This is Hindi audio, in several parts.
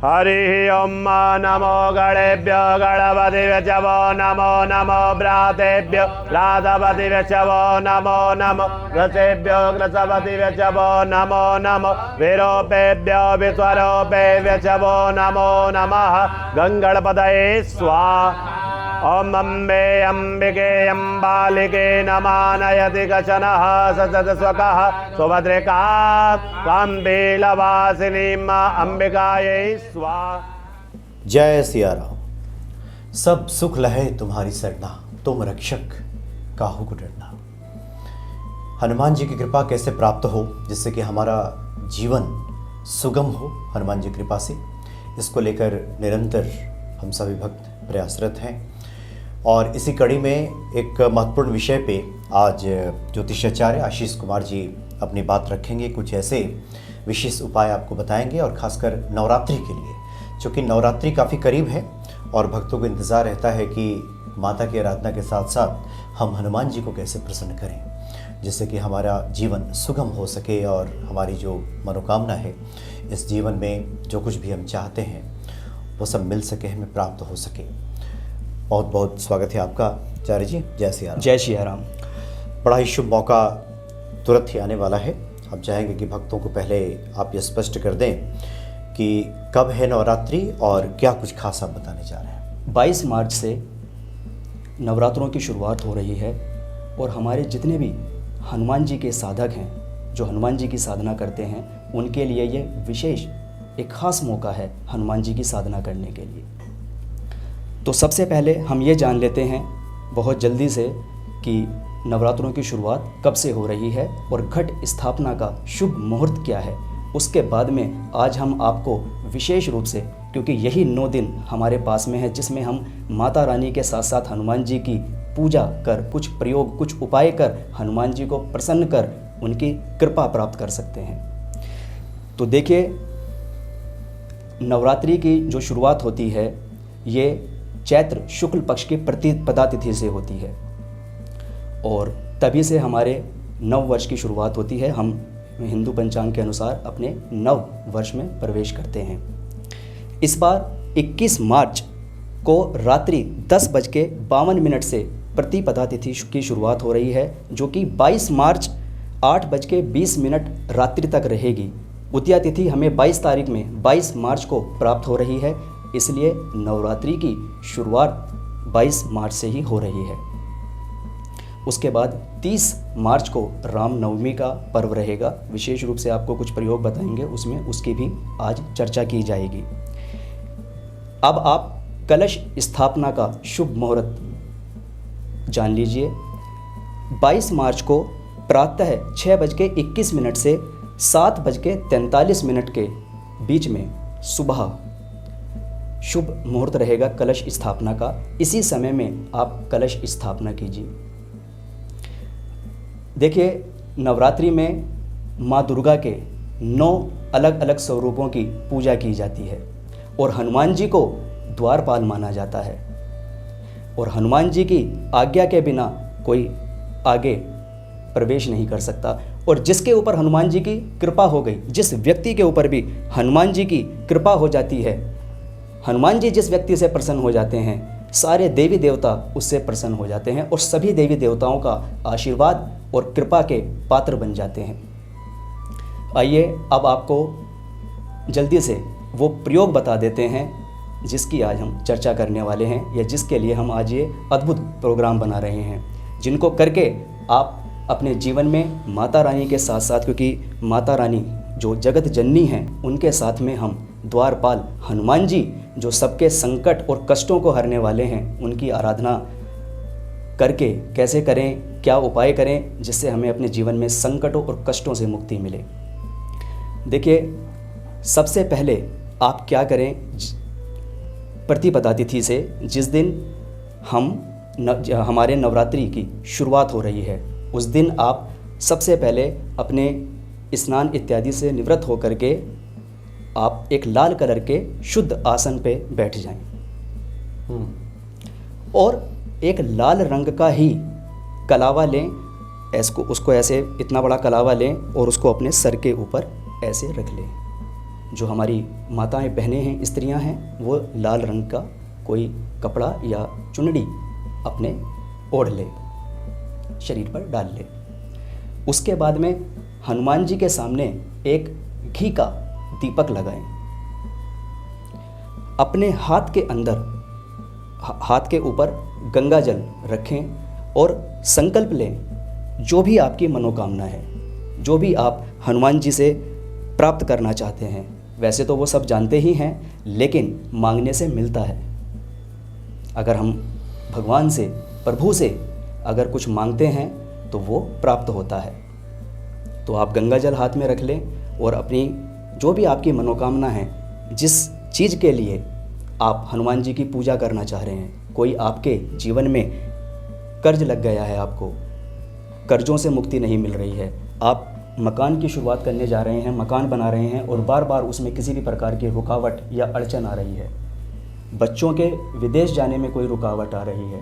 हरि ओम नमो गणेभ्यो गणपतिभ्यो वो नमो नमो भ्रातेभ्यो भ्रातपतिभ्यो वो नमो नमो ग्रसेभ्यो ग्रसपतिभ्यो वो नमो नमो विरूपेभ्यो विश्वरूपेभ्यो वो नमो नमः गंगणपतये स्वाहा। ओम अम्बे अंबिके अम्बालिके नमानयति कशनः सतत स्वकः सुभद्रिका काम्बीलवासिनी अंबिकायै स्वाहा। जय सिया राम। सब सुख लहे तुम्हारी सरना, तुम रक्षक काहू को डरना। हनुमान जी की कृपा कैसे प्राप्त हो जिससे कि हमारा जीवन सुगम हो हनुमान जी की कृपा से, इसको लेकर निरंतर हम सभी भक्त प्रयासरत हैं। और इसी कड़ी में एक महत्वपूर्ण विषय पे आज ज्योतिषाचार्य आशीष कुमार जी अपनी बात रखेंगे। कुछ ऐसे विशेष उपाय आपको बताएंगे और खासकर नवरात्रि के लिए, क्योंकि नवरात्रि काफ़ी करीब है और भक्तों को इंतज़ार रहता है कि माता की आराधना के साथ साथ हम हनुमान जी को कैसे प्रसन्न करें जिससे कि हमारा जीवन सुगम हो सके और हमारी जो मनोकामना है इस जीवन में जो कुछ भी हम चाहते हैं वो सब मिल सके, हमें प्राप्त हो सके। बहुत बहुत स्वागत है आपका आचार्य जी। जय सिया राम। जय सिया राम। बड़ा ही शुभ मौका तुरंत ही आने वाला है। हम चाहेंगे कि भक्तों को पहले आप ये स्पष्ट कर दें कि कब है नवरात्रि और क्या कुछ खास आप बताने जा रहे हैं। 22 मार्च से नवरात्रों की शुरुआत हो रही है और हमारे जितने भी हनुमान जी के साधक हैं, जो हनुमान जी की साधना करते हैं, उनके लिए ये विशेष एक खास मौका है हनुमान जी की साधना करने के लिए। तो सबसे पहले हम ये जान लेते हैं बहुत जल्दी से कि नवरात्रों की शुरुआत कब से हो रही है और घट स्थापना का शुभ मुहूर्त क्या है। उसके बाद में आज हम आपको विशेष रूप से, क्योंकि यही 9 दिन हमारे पास में है जिसमें हम माता रानी के साथ साथ हनुमान जी की पूजा कर, कुछ प्रयोग, कुछ उपाय कर हनुमान जी को प्रसन्न कर उनकी कृपा प्राप्त कर सकते हैं। तो देखिए, नवरात्रि की जो शुरुआत होती है ये चैत्र शुक्ल पक्ष की प्रतिपदा तिथि से होती है और तभी से हमारे नव वर्ष की शुरुआत होती है। हम हिंदू पंचांग के अनुसार अपने नव वर्ष में प्रवेश करते हैं। इस बार 21 मार्च को रात्रि 10:52 से प्रतिपदा तिथि की शुरुआत हो रही है, जो कि 22 मार्च 8:20 रात्रि तक रहेगी। उद्या तिथि हमें 22 तारीख में 22 मार्च को प्राप्त हो रही है, इसलिए नवरात्रि की शुरुआत 22 मार्च से ही हो रही है। उसके बाद 30 मार्च को रामनवमी का पर्व रहेगा। विशेष रूप से आपको कुछ प्रयोग बताएंगे, उसमें उसकी भी आज चर्चा की जाएगी। अब आप कलश स्थापना का शुभ मुहूर्त जान लीजिए। 22 मार्च को प्रातः 6:21 से 7:43 के बीच में सुबह शुभ मुहूर्त रहेगा कलश स्थापना का। इसी समय में आप कलश स्थापना कीजिए। देखिए, नवरात्रि में माँ दुर्गा के 9 अलग अलग स्वरूपों की पूजा की जाती है और हनुमान जी को द्वारपाल माना जाता है और हनुमान जी की आज्ञा के बिना कोई आगे प्रवेश नहीं कर सकता। और जिसके ऊपर हनुमान जी की कृपा हो गई, जिस व्यक्ति के ऊपर भी हनुमान जी की कृपा हो जाती है, हनुमान जी जिस व्यक्ति से प्रसन्न हो जाते हैं, सारे देवी देवता उससे प्रसन्न हो जाते हैं और सभी देवी देवताओं का आशीर्वाद और कृपा के पात्र बन जाते हैं। आइए अब आपको जल्दी से वो प्रयोग बता देते हैं जिसकी आज हम चर्चा करने वाले हैं, या जिसके लिए हम आज ये अद्भुत प्रोग्राम बना रहे हैं, जिनको करके आप अपने जीवन में माता रानी के साथ साथ, क्योंकि माता रानी जो जगत जननी हैं, उनके साथ में हम द्वारपाल हनुमान जी जो सबके संकट और कष्टों को हरने वाले हैं, उनकी आराधना करके कैसे करें, क्या उपाय करें जिससे हमें अपने जीवन में संकटों और कष्टों से मुक्ति मिले। देखिए, सबसे पहले आप क्या करें, प्रतिपदा तिथि से जिस दिन हमारे नवरात्रि की शुरुआत हो रही है, उस दिन आप सबसे पहले अपने स्नान इत्यादि से निवृत्त होकर के आप एक लाल कलर के शुद्ध आसन पे बैठ जाएं और एक लाल रंग का ही कलावा लें। उसको ऐसे इतना बड़ा कलावा लें और उसको अपने सर के ऊपर ऐसे रख लें। जो हमारी माताएं बहनें हैं, स्त्रियां हैं, वो लाल रंग का कोई कपड़ा या चुनड़ी अपने ओढ़ ले, शरीर पर डाल ले। उसके बाद में हनुमान जी के सामने एक घी का दीपक लगाएं। अपने हाथ के अंदर, हाथ के ऊपर गंगा जल रखें और संकल्प लें, जो भी आपकी मनोकामना है, जो भी आप हनुमान जी से प्राप्त करना चाहते हैं। वैसे तो वो सब जानते ही हैं, लेकिन मांगने से मिलता है। अगर हम भगवान से, प्रभु से अगर कुछ मांगते हैं तो वो प्राप्त होता है। तो आप गंगा जल हाथ में रख लें और अपनी जो भी आपकी मनोकामना है, जिस चीज़ के लिए आप हनुमान जी की पूजा करना चाह रहे हैं, कोई आपके जीवन में कर्ज लग गया है, आपको कर्जों से मुक्ति नहीं मिल रही है, आप मकान की शुरुआत करने जा रहे हैं, मकान बना रहे हैं और बार बार उसमें किसी भी प्रकार की रुकावट या अड़चन आ रही है, बच्चों के विदेश जाने में कोई रुकावट आ रही है।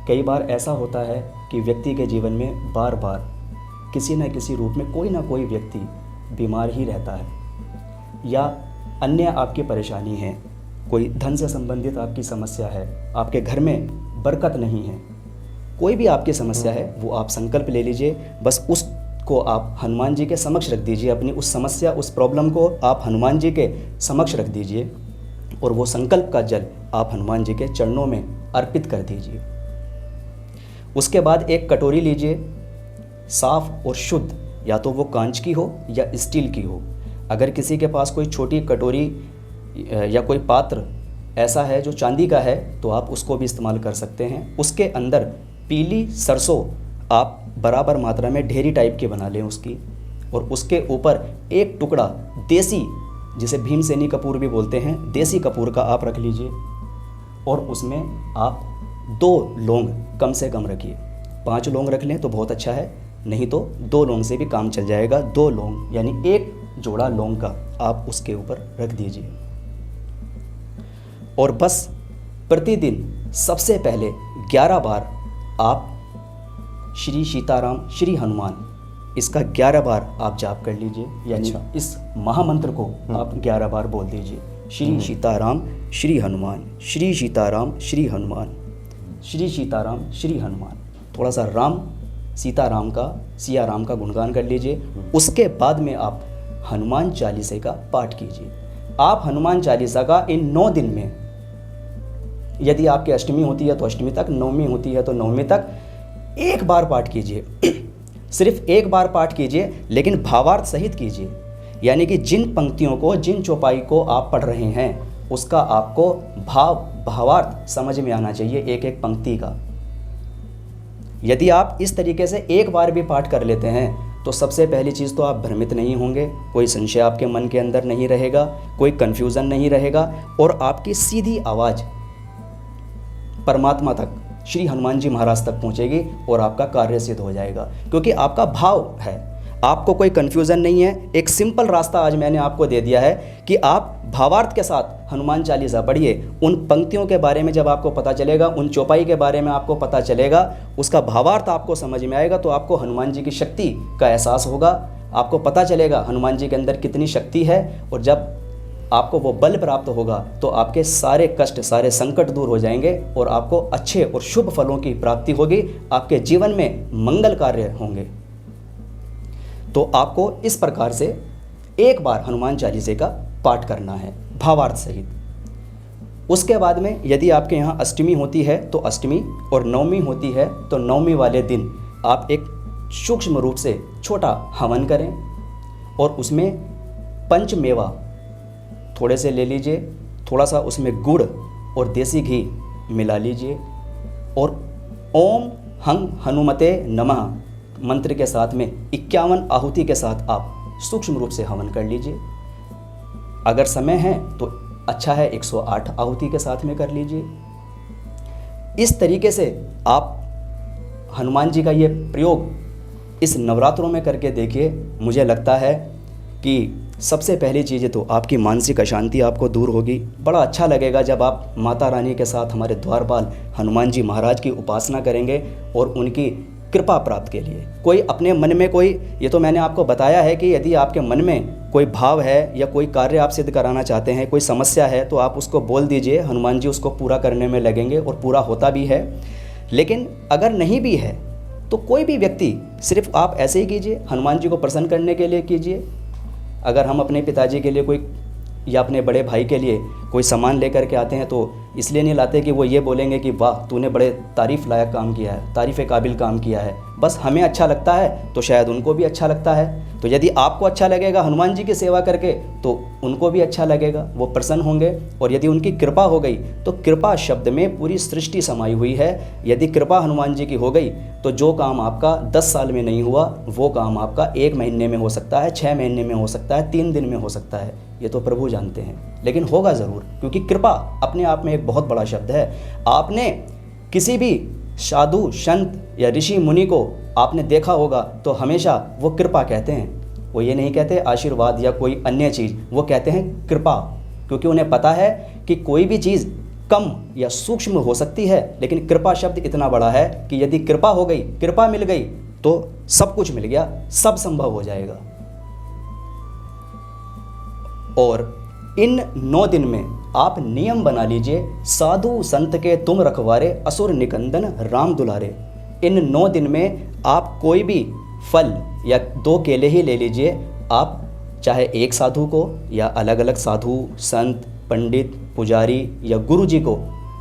कई बार ऐसा होता है कि व्यक्ति के जीवन में बार बार किसी न किसी रूप में कोई ना कोई व्यक्ति बीमार ही रहता है, या अन्य आपकी परेशानी है, कोई धन से संबंधित आपकी समस्या है, आपके घर में बरकत नहीं है, कोई भी आपकी समस्या है, वो आप संकल्प ले लीजिए। बस उसको आप हनुमान जी के समक्ष रख दीजिए, अपनी उस समस्या, उस प्रॉब्लम को आप हनुमान जी के समक्ष रख दीजिए और वो संकल्प का जल आप हनुमान जी के चरणों में अर्पित कर दीजिए। उसके बाद एक कटोरी लीजिए, साफ और शुद्ध, या तो वो कांच की हो या स्टील की हो। अगर किसी के पास कोई छोटी कटोरी या कोई पात्र ऐसा है जो चांदी का है, तो आप उसको भी इस्तेमाल कर सकते हैं। उसके अंदर पीली सरसों आप बराबर मात्रा में ढेरी टाइप की बना लें उसकी, और उसके ऊपर एक टुकड़ा देसी, जिसे भीमसेनी कपूर भी बोलते हैं, देसी कपूर का आप रख लीजिए और उसमें आप 2 लौंग कम से कम रखिए। 5 लौंग रख लें तो बहुत अच्छा है, नहीं तो 2 लौंग से भी काम चल जाएगा। 2 लौंग यानी एक जोड़ा लौंग का आप उसके ऊपर रख दीजिए। और बस प्रतिदिन सबसे पहले 11 बार आप श्री सीताराम श्री हनुमान, इसका 11 बार आप जाप कर लीजिए। यानी इस महामंत्र को आप 11 बार बोल दीजिए, श्री सीताराम श्री हनुमान, श्री सीताराम श्री हनुमान, श्री सीताराम श्री हनुमान। थोड़ा सा राम सीताराम का, सिया राम का गुणगान कर लीजिए। उसके बाद में आप हनुमान चालीसा का पाठ कीजिए। आप हनुमान चालीसा का इन 9 दिन में, यदि आपकी अष्टमी होती है तो अष्टमी तक, नवमी होती है तो नवमी तक, एक बार पाठ कीजिए। सिर्फ एक बार पाठ कीजिए, लेकिन भावार्थ सहित कीजिए। यानी कि जिन पंक्तियों को, जिन चौपाई को आप पढ़ रहे हैं, उसका आपको भावार्थ समझ में आना चाहिए, एक एक पंक्ति का। यदि आप इस तरीके से एक बार भी पाठ कर लेते हैं तो सबसे पहली चीज़ तो आप भ्रमित नहीं होंगे, कोई संशय आपके मन के अंदर नहीं रहेगा, कोई कन्फ्यूज़न नहीं रहेगा, और आपकी सीधी आवाज़ परमात्मा तक, श्री हनुमान जी महाराज तक पहुंचेगी और आपका कार्य सिद्ध हो जाएगा, क्योंकि आपका भाव है, आपको कोई कन्फ्यूज़न नहीं है। एक सिंपल रास्ता आज मैंने आपको दे दिया है कि आप भावार्थ के साथ हनुमान चालीसा पढ़िए। उन पंक्तियों के बारे में जब आपको पता चलेगा, उन चौपाई के बारे में आपको पता चलेगा, उसका भावार्थ आपको समझ में आएगा, तो आपको हनुमान जी की शक्ति का एहसास होगा, आपको पता चलेगा हनुमान जी के अंदर कितनी शक्ति है। और जब आपको वो बल प्राप्त होगा तो आपके सारे कष्ट, सारे संकट दूर हो जाएंगे और आपको अच्छे और शुभ फलों की प्राप्ति होगी, आपके जीवन में मंगल कार्य होंगे। तो आपको इस प्रकार से एक बार हनुमान चालीसा का पाठ करना है भावार्थ सहित। उसके बाद में यदि आपके यहाँ अष्टमी होती है तो अष्टमी, और नवमी होती है तो नवमी वाले दिन आप एक सूक्ष्म रूप से छोटा हवन करें और उसमें पंचमेवा थोड़े से ले लीजिए, थोड़ा सा उसमें गुड़ और देसी घी मिला लीजिए और ओम हं हनुमते नमः मंत्र के साथ में 51 आहुति के साथ आप सूक्ष्म रूप से हवन कर लीजिए। अगर समय है तो अच्छा है 108 आहुति के साथ में कर लीजिए। इस तरीके से आप हनुमान जी का ये प्रयोग इस नवरात्रों में करके देखिए। मुझे लगता है कि सबसे पहली चीज़ तो आपकी मानसिक अशांति आपको दूर होगी। बड़ा अच्छा लगेगा जब आप माता रानी के साथ, हमारे द्वारपाल हनुमान जी महाराज की उपासना करेंगे और उनकी कृपा प्राप्त के लिए। कोई अपने मन में कोई, ये तो मैंने आपको बताया है कि यदि आपके मन में कोई भाव है या कोई कार्य आप सिद्ध कराना चाहते हैं, कोई समस्या है, तो आप उसको बोल दीजिए, हनुमान जी उसको पूरा करने में लगेंगे और पूरा होता भी है। लेकिन अगर नहीं भी है तो कोई भी व्यक्ति सिर्फ आप ऐसे ही कीजिए, हनुमान जी को प्रसन्न करने के लिए कीजिए। अगर हम अपने पिताजी के लिए कोई या अपने बड़े भाई के लिए कोई सामान लेकर के आते हैं तो इसलिए नहीं लाते कि वो ये बोलेंगे कि वाह तूने बड़े तारीफ़ लायक काम किया है, तारीफ़ काबिल काम किया है। बस हमें अच्छा लगता है तो शायद उनको भी अच्छा लगता है। तो यदि आपको अच्छा लगेगा हनुमान जी की सेवा करके तो उनको भी अच्छा लगेगा, वो प्रसन्न होंगे। और यदि उनकी कृपा हो गई तो कृपा शब्द में पूरी सृष्टि समाई हुई है। यदि कृपा हनुमान जी की हो गई तो जो काम आपका 10 साल में नहीं हुआ वो काम आपका 1 महीने में हो सकता है, 6 महीने में हो सकता है, 3 दिन में हो सकता है। ये तो प्रभु जानते हैं, लेकिन होगा ज़रूर, क्योंकि कृपा अपने आप में एक बहुत बड़ा शब्द है। आपने किसी भी साधु संत या ऋषि मुनि को आपने देखा होगा तो हमेशा वो कृपा कहते हैं। वो ये नहीं कहते आशीर्वाद या कोई अन्य चीज़, वो कहते हैं कृपा, क्योंकि उन्हें पता है कि कोई भी चीज़ कम या सूक्ष्म हो सकती है, लेकिन कृपा शब्द इतना बड़ा है कि यदि कृपा हो गई, कृपा मिल गई तो सब कुछ मिल गया, सब संभव हो जाएगा। और इन 9 दिन में आप नियम बना लीजिए, साधु संत के तुम रखवारे, असुर निकंदन राम दुलारे। इन 9 दिन में आप कोई भी फल या 2 केले ही ले लीजिए, आप चाहे एक साधु को या अलग अलग साधु संत पंडित पुजारी या गुरु जी को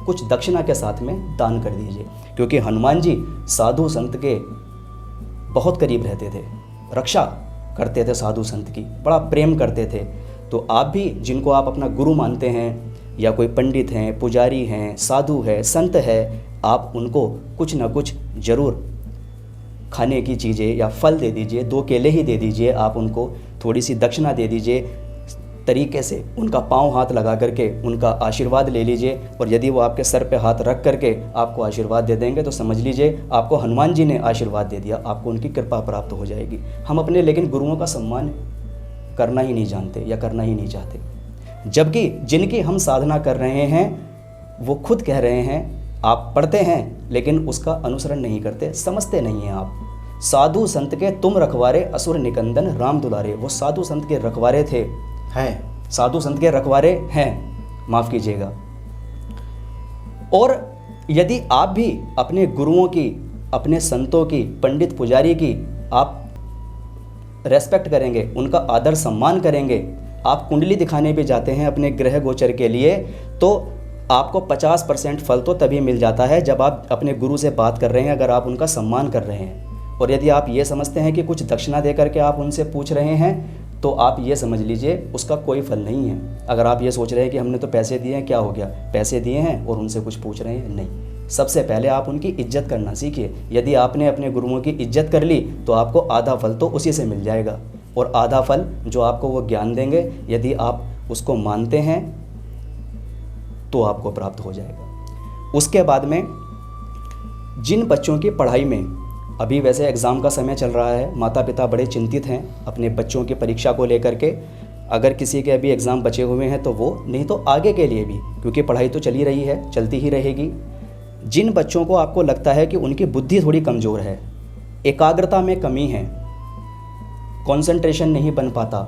कुछ दक्षिणा के साथ में दान कर दीजिए, क्योंकि हनुमान जी साधु संत के बहुत करीब रहते थे, रक्षा करते थे साधु संत की, बड़ा प्रेम करते थे। तो आप भी जिनको आप अपना गुरु मानते हैं या कोई पंडित हैं, पुजारी हैं, साधु है, संत है, आप उनको कुछ ना कुछ ज़रूर खाने की चीज़ें या फल दे दीजिए, 2 केले ही दे दीजिए, आप उनको थोड़ी सी दक्षिणा दे दीजिए, तरीके से उनका पाँव हाथ लगा करके उनका आशीर्वाद ले लीजिए। और यदि वो आपके सर पे हाथ रख करके आपको आशीर्वाद दे देंगे तो समझ लीजिए आपको हनुमान जी ने आशीर्वाद दे दिया, आपको उनकी कृपा प्राप्त हो जाएगी। हम अपने लेकिन गुरुओं का सम्मान करना ही नहीं जानते या करना ही नहीं चाहते, जबकि जिनकी हम साधना कर रहे हैं वो खुद कह रहे हैं आप पढ़ते हैं लेकिन उसका अनुसरण नहीं करते, समझते नहीं हैं आप। साधु संत के तुम रखवारे, असुर निकंदन राम दुलारे। वो साधु संत के रखवारे थे, हैं, साधु संत के रखवारे हैं, माफ़ कीजिएगा। और यदि आप भी अपने गुरुओं की, अपने संतों की, पंडित पुजारी की आप रेस्पेक्ट करेंगे, उनका आदर सम्मान करेंगे, आप कुंडली दिखाने भी जाते हैं अपने ग्रह गोचर के लिए, तो आपको 50% फल तो तभी मिल जाता है जब आप अपने गुरु से बात कर रहे हैं, अगर आप उनका सम्मान कर रहे हैं। और यदि आप ये समझते हैं कि कुछ दक्षिणा दे करके आप उनसे पूछ रहे हैं तो आप ये समझ लीजिए उसका कोई फल नहीं है। अगर आप ये सोच रहे हैं कि हमने तो पैसे दिए हैं, क्या हो गया, पैसे दिए हैं और उनसे कुछ पूछ रहे हैं, नहीं। सबसे पहले आप उनकी इज्जत करना सीखिए। यदि आपने अपने गुरुओं की इज्जत कर ली तो आपको आधा फल तो उसी से मिल जाएगा, और आधा फल जो आपको वो ज्ञान देंगे यदि आप उसको मानते हैं तो आपको प्राप्त हो जाएगा। उसके बाद में जिन बच्चों की पढ़ाई में, अभी वैसे एग्ज़ाम का समय चल रहा है, माता पिता बड़े चिंतित हैं अपने बच्चों की परीक्षा को लेकर के। अगर किसी के अभी एग्ज़ाम बचे हुए हैं तो वो, नहीं तो आगे के लिए भी, क्योंकि पढ़ाई तो चली रही है, चलती ही रहेगी। जिन बच्चों को आपको लगता है कि उनकी बुद्धि थोड़ी कमज़ोर है, एकाग्रता में कमी है, कंसंट्रेशन नहीं बन पाता,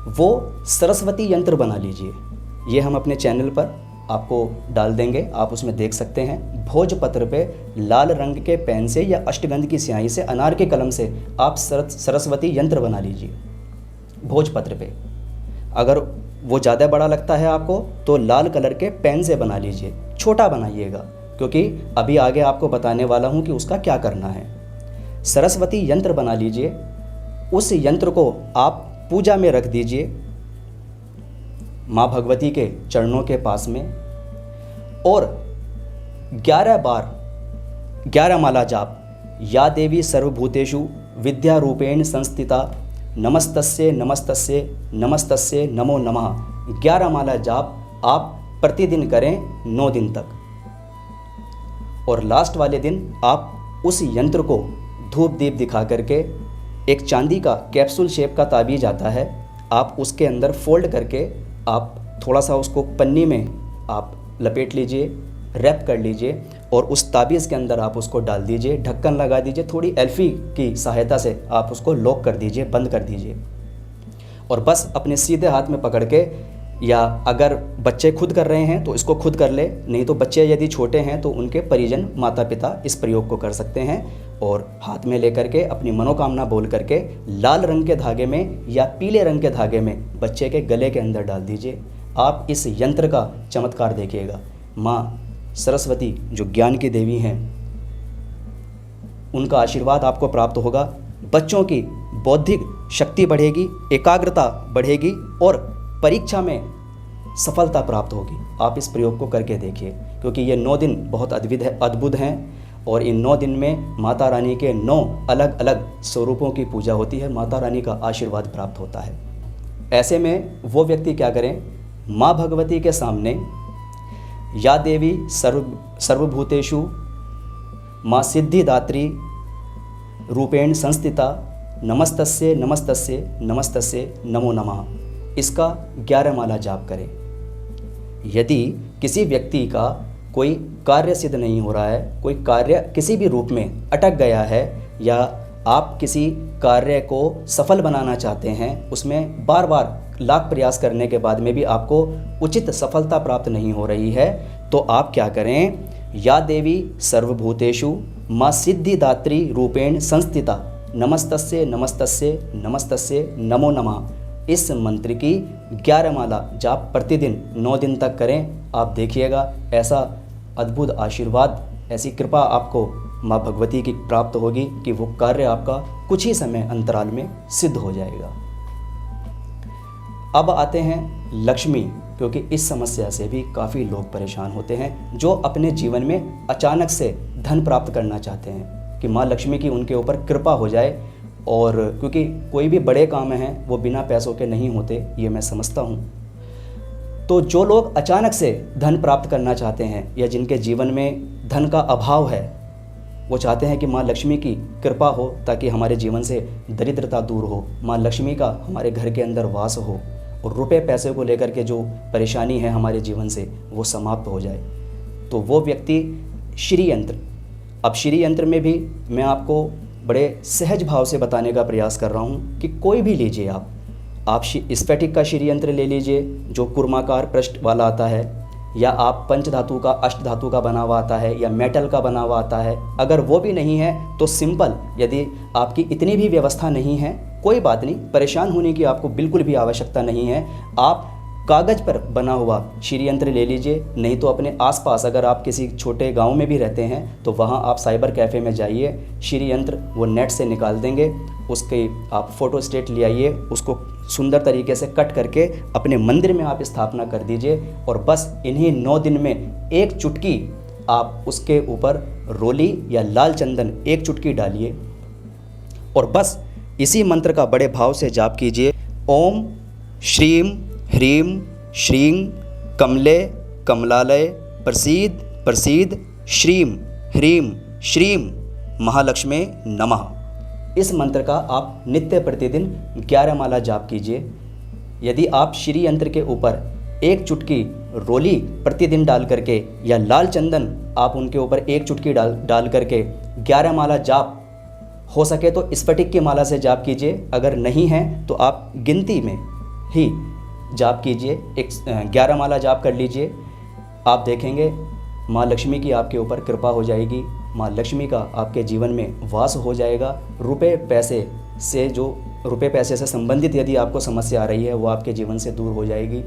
वो सरस्वती यंत्र बना लीजिए। ये हम अपने चैनल पर आपको डाल देंगे, आप उसमें देख सकते हैं। भोजपत्र पे लाल रंग के पेन से या अष्टगंध की स्याही से, अनार के कलम से आप सरस्वती यंत्र बना लीजिए भोजपत्र पे। अगर वो ज़्यादा बड़ा लगता है आपको तो लाल कलर के पेन से बना लीजिए, छोटा बनाइएगा, क्योंकि अभी आगे आपको बताने वाला हूँ कि उसका क्या करना है। सरस्वती यंत्र बना लीजिए, उस यंत्र को आप पूजा में रख दीजिए माँ भगवती के चरणों के पास में, और 11 बार 11 माला जाप, या देवी सर्वभूतेषु विद्या रूपेण संस्थिता नमस्तस्ये नमस्तस्ये नमस्तस्ये नमो नमः। 11 माला जाप आप प्रतिदिन करें 9 दिन तक, और लास्ट वाले दिन आप उस यंत्र को धूप दीप दिखा करके, एक चांदी का कैप्सूल शेप का ताबीज आता है, आप उसके अंदर फोल्ड करके आप थोड़ा सा उसको पन्नी में आप लपेट लीजिए, रैप कर लीजिए, और उस ताबीज़ के अंदर आप उसको डाल दीजिए, ढक्कन लगा दीजिए, थोड़ी एल्फी की सहायता से आप उसको लॉक कर दीजिए, बंद कर दीजिए। और बस अपने सीधे हाथ में पकड़ के, या अगर बच्चे खुद कर रहे हैं तो इसको खुद कर ले, नहीं तो बच्चे यदि छोटे हैं तो उनके परिजन माता पिता इस प्रयोग को कर सकते हैं। और हाथ में लेकर के अपनी मनोकामना बोल करके लाल रंग के धागे में या पीले रंग के धागे में बच्चे के गले के अंदर डाल दीजिए। आप इस यंत्र का चमत्कार देखिएगा। माँ सरस्वती जो ज्ञान की देवी हैं, उनका आशीर्वाद आपको प्राप्त होगा। बच्चों की बौद्धिक शक्ति बढ़ेगी, एकाग्रता बढ़ेगी और परीक्षा में सफलता प्राप्त होगी। आप इस प्रयोग को करके देखिए, क्योंकि ये 9 दिन बहुत अद्भुत हैं और इन 9 दिन में माता रानी के 9 अलग अलग स्वरूपों की पूजा होती है, माता रानी का आशीर्वाद प्राप्त होता है। ऐसे में वो व्यक्ति क्या करें, माँ भगवती के सामने या देवी सर्वभूतेषु माँ सिद्धिदात्री रूपेण संस्थिता नमस्तस्ये नमस्तस्ये नमस्तस्ये नमो नमः, इसका 11 माला जाप करें। यदि किसी व्यक्ति का कोई कार्य सिद्ध नहीं हो रहा है, कोई कार्य किसी भी रूप में अटक गया है, या आप किसी कार्य को सफल बनाना चाहते हैं, उसमें बार बार लाख प्रयास करने के बाद में भी आपको उचित सफलता प्राप्त नहीं हो रही है, तो आप क्या करें, या देवी सर्वभूतेषु माँ सिद्धिदात्री रूपेण संस्थिता नमस्तस्ये नमस्तस्ये नमस्तस्ये नमो नमः, इस मंत्र की 11 माला जाप प्रतिदिन 9 दिन तक करें। आप देखिएगा ऐसा अद्भुत आशीर्वाद, ऐसी कृपा आपको माँ भगवती की प्राप्त होगी कि वो कार्य आपका कुछ ही समय अंतराल में सिद्ध हो जाएगा। अब आते हैं लक्ष्मी, क्योंकि इस समस्या से भी काफ़ी लोग परेशान होते हैं, जो अपने जीवन में अचानक से धन प्राप्त करना चाहते हैं कि माँ लक्ष्मी की उनके ऊपर कृपा हो जाए। और क्योंकि कोई भी बड़े काम हैं वो बिना पैसों के नहीं होते, ये मैं समझता हूँ। तो जो लोग अचानक से धन प्राप्त करना चाहते हैं या जिनके जीवन में धन का अभाव है, वो चाहते हैं कि माँ लक्ष्मी की कृपा हो ताकि हमारे जीवन से दरिद्रता दूर हो, माँ लक्ष्मी का हमारे घर के अंदर वास हो और रुपए पैसे को लेकर के जो परेशानी है हमारे जीवन से वो समाप्त हो जाए, तो वो व्यक्ति श्री यंत्र। अब श्री यंत्र में भी मैं आपको बड़े सहज भाव से बताने का प्रयास कर रहा हूँ कि कोई भी लीजिए आप स्फटिक का श्री यंत्र ले लीजिए जो कुर्माकार पृष्ठ वाला आता है, या आप पंचधातु का अष्टधातु का बना हुआ आता है, या मेटल का बना हुआ आता है। अगर वो भी नहीं है तो सिंपल, यदि आपकी इतनी भी व्यवस्था नहीं है कोई बात नहीं, परेशान होने की आपको बिल्कुल भी आवश्यकता नहीं है। आप कागज़ पर बना हुआ श्री यंत्र ले लीजिए, नहीं तो अपने आसपास अगर आप किसी छोटे गांव में भी रहते हैं तो वहां आप साइबर कैफ़े में जाइए, श्री यंत्र वो नेट से निकाल देंगे, उसके आप फ़ोटो स्टेट ले आइए, उसको सुंदर तरीके से कट करके अपने मंदिर में आप स्थापना कर दीजिए। और बस इन्हीं 9 दिन में एक चुटकी आप उसके ऊपर रोली या लाल चंदन एक चुटकी डालिए और बस इसी मंत्र का बड़े भाव से जाप कीजिए। ओम श्रीम ह्रीम श्रीं कमले कमलालय प्रसीद प्रसीद श्रीम ह्रीम श्रीं महालक्ष्मी नमः। इस मंत्र का आप नित्य प्रतिदिन 11 माला जाप कीजिए। यदि आप श्री यंत्र के ऊपर एक चुटकी रोली प्रतिदिन डाल करके या लाल चंदन आप उनके ऊपर एक चुटकी डाल करके 11 माला जाप, हो सके तो स्फटिक की माला से जाप कीजिए, अगर नहीं है तो आप गिनती में ही जाप कीजिए, 11 माला जाप कर लीजिए। आप देखेंगे माँ लक्ष्मी की आपके ऊपर कृपा हो जाएगी, माँ लक्ष्मी का आपके जीवन में वास हो जाएगा। रुपए पैसे से संबंधित यदि आपको समस्या आ रही है वो आपके जीवन से दूर हो जाएगी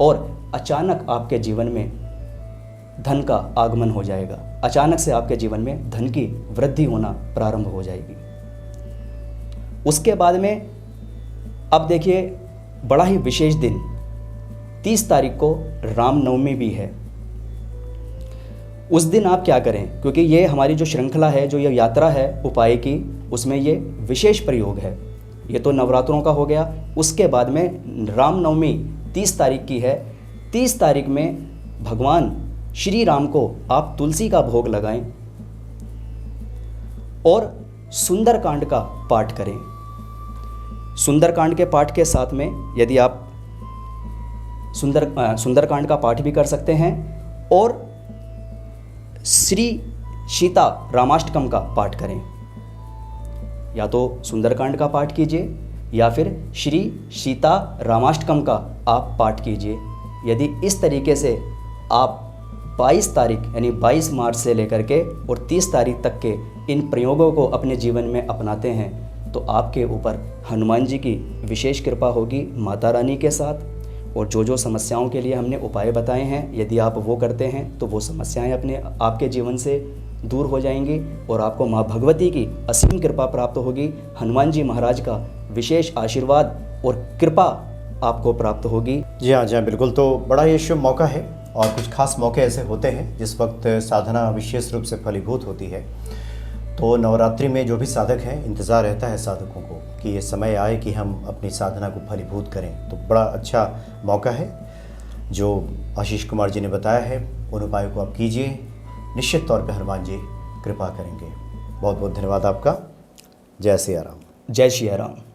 और अचानक आपके जीवन में धन का आगमन हो जाएगा, अचानक से आपके जीवन में धन की वृद्धि होना प्रारंभ हो जाएगी। उसके बाद में अब देखिए बड़ा ही विशेष दिन 30 तारीख को रामनवमी भी है। उस दिन आप क्या करें, क्योंकि ये हमारी जो श्रृंखला है, जो ये यात्रा है उपाय की, उसमें ये विशेष प्रयोग है। ये तो नवरात्रों का हो गया, उसके बाद में रामनवमी 30 तारीख की है। 30 तारीख में भगवान श्री राम को आप तुलसी का भोग लगाएं और सुंदरकांड का पाठ करें। सुंदरकांड के पाठ के साथ में यदि आप सुंदरकांड का पाठ भी कर सकते हैं और श्री सीता रामाष्टकम का पाठ करें। या तो सुंदरकांड का पाठ कीजिए या फिर श्री सीता रामाष्टकम का आप पाठ कीजिए। यदि इस तरीके से आप 22 तारीख यानी 22 मार्च से लेकर के और 30 तारीख तक के इन प्रयोगों को अपने जीवन में अपनाते हैं तो आपके ऊपर हनुमान जी की विशेष कृपा होगी माता रानी के साथ। और जो समस्याओं के लिए हमने उपाय बताए हैं, यदि आप वो करते हैं तो वो समस्याएं अपने आपके जीवन से दूर हो जाएंगी और आपको माँ भगवती की असीम कृपा प्राप्त होगी। हनुमान जी महाराज का विशेष आशीर्वाद और कृपा आपको प्राप्त होगी। जी हाँ बिल्कुल। तो बड़ा ये शुभ मौका है और कुछ खास मौके ऐसे होते हैं जिस वक्त साधना विशेष रूप से फलीभूत होती है। तो नवरात्रि में जो भी साधक हैं, इंतज़ार रहता है साधकों को कि ये समय आए कि हम अपनी साधना को फलीभूत करें। तो बड़ा अच्छा मौका है जो आशीष कुमार जी ने बताया है, उन उपायों को आप कीजिए, निश्चित तौर पे हनुमान जी कृपा करेंगे। बहुत बहुत धन्यवाद आपका। जय सिया राम। जय सिया राम।